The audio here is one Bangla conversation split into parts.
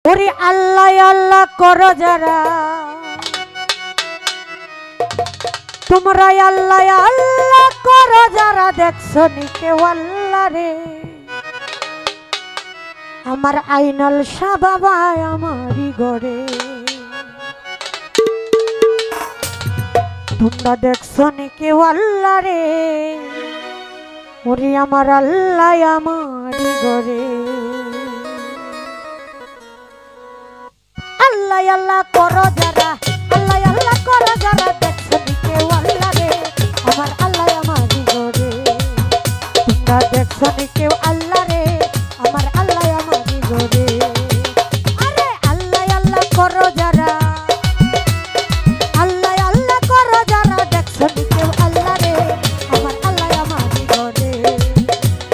ওরে আল্লাহ আল্লাহ করো যারা, তোমরা আল্লাহ আল্লাহ করো যারা, দেখছো নি কেউ আল্লাহ রে। আমার আইনাল শাহ বাবা আমারই গড়ে, তোমরা দেখছো নি কেউ আল্লাহ রে। ওরে আমার আল্লাহ আমারই গড়ে। আল্লাহ আল্লাহ করো যারা, আল্লাহ আল্লাহ করো যারা, দেখছো নি কেউ আল্লাহ রে। আমার আল্লাহ আমারই গড়ে, তোমরা দেখছো নি কেউ আল্লাহ রে। আমার আল্লাহ আমারই গড়ে। আরে আল্লাহ আল্লাহ করো যারা, আল্লাহ আল্লাহ করো যারা, দেখছো নি কেউ আল্লাহ রে। আমার আল্লাহ আমারই গড়ে,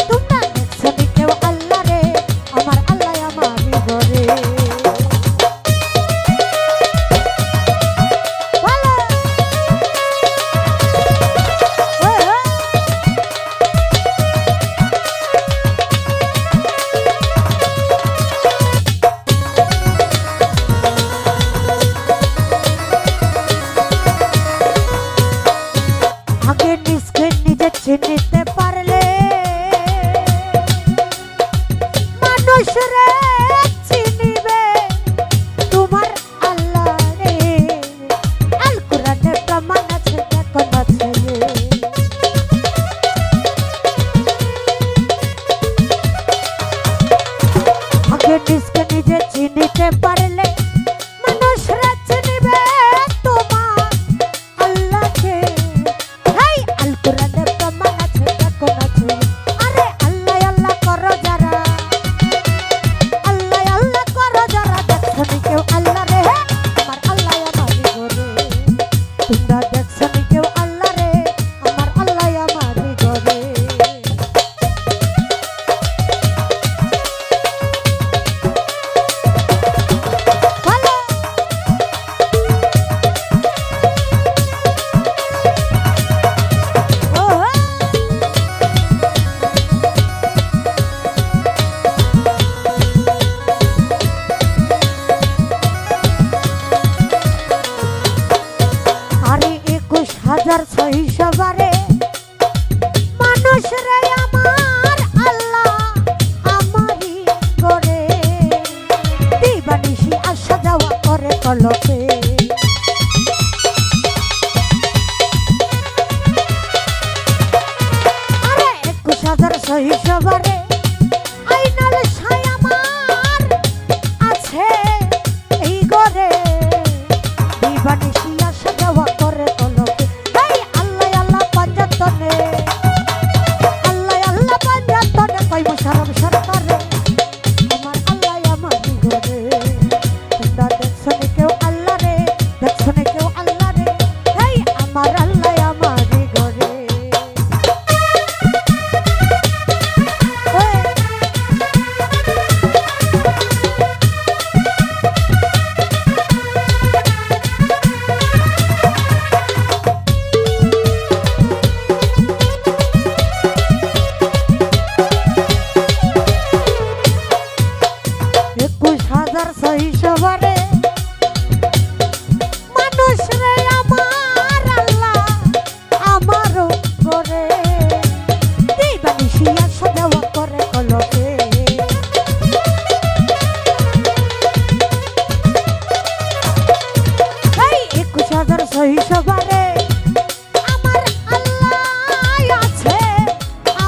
তোমরা দেখছো নি কেউ আল্লাহ রে। আমার আল্লাহ আমারই গড়ে। চিনিতে পারলে মানুষ রে চিনিবে তোমার আল্লাহ রে। আল কোরআনে প্রমাণ আছে, দেখো না ছেলে। আগে নিজকে নিজে চিনিতে পারলে মানুষ রে চিনিবে তোমার আল্লাহকে। হাই আল কোরআনে সবারে মানুষ রে আমার আল্লাহ আমারই করে। দিবানিশি আসা যাওয়া করে কলপে। আরে 21,000 সহি সবারে আইনাল শাহ আমার আছে এই ঘরে। দিবানিশি আসা যাওয়া করে কলপে। আল্লাহ আল্লাহ পাঞ্জাতনে কইব শরম সরকারে। আমার আল্লাহ আমারই গড়ে, তোমরা দেখছো নি কেউ আল্লাহ রে। দেখছো নি কেউ আল্লাহ রে। এই আমার আল্লাহ আমারই গড়ে। সহি সবারে মানুষ রে আমার আল্লাহ আমারও করে। দিবানিশি আসা যাওয়া করে কলপে। এই 21,000 সহি সবারে আমার আল্লাহ আছে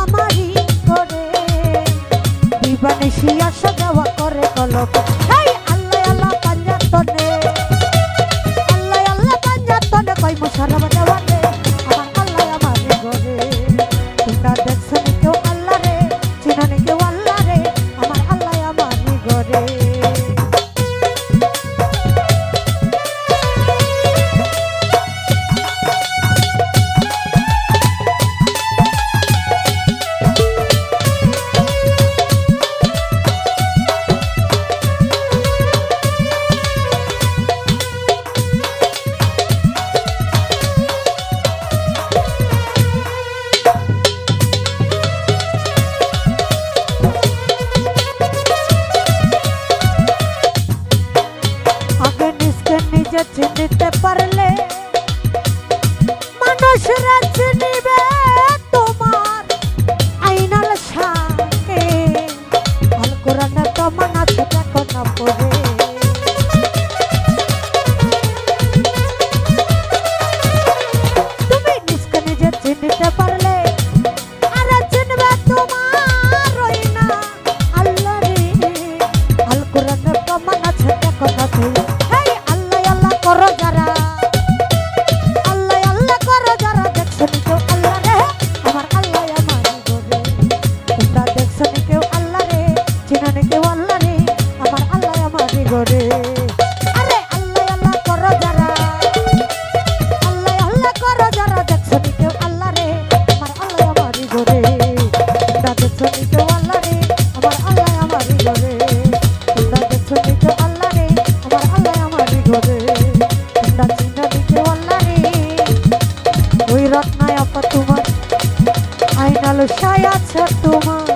আমারই করে। দিবানিশি আসা যাওয়া করে কলপে। শরম দেওয়ানে আমার আল্লাহ আমারই গড়ে। তোমরা দেখছো নি কেউ আল্লাহ রে। চিনো নি কেউ আল্লাহ রে। আমার আল্লাহ আমারই গড়ে। নিজে চিনতে পারলে মানুষরা চিনিবে তোমার আইনাল শাকে। আল কোরআনে তো মানাছ দেখো না পড়ে। তুমি নিজকে নিজে চিনতে পারলে আরে চিনবে তোমার ওই না আল্লাহ রে। আল কোরআনে তো মানাছ দেখো না পড়ে। হেই আল্লাহ আল্লাহ করো যারা, আল্লাহ আল্লাহ করো যারা, দেখছো নি কেউ আল্লাহ রে আমার আল্লাহ আমার গরে। তোমরা দেখছো নি কেউ আল্লাহ রে, চিনো নি কেউ আল্লাহ রে আমার আল্লাহ আমার গরে। আরে আল্লাহ আল্লাহ করো যারা, আল্লাহ আল্লাহ করো যারা, দেখছো নি কেউ আল্লাহ রে আমার আল্লাহ আমার গরে। তোমরা দেখছো নি কেউ আল্লাহ রে আমার আল্লাহ আমার গরে। তোমরা দেখছো নি কেউ আল্লাহ রে আমার আল্লাহ আমার গরে। তোমরা চিনো নি কেউ আল্লাহ রে, ওই রত্নায় আপা তোমার আইনাল সায় আছে তোমার।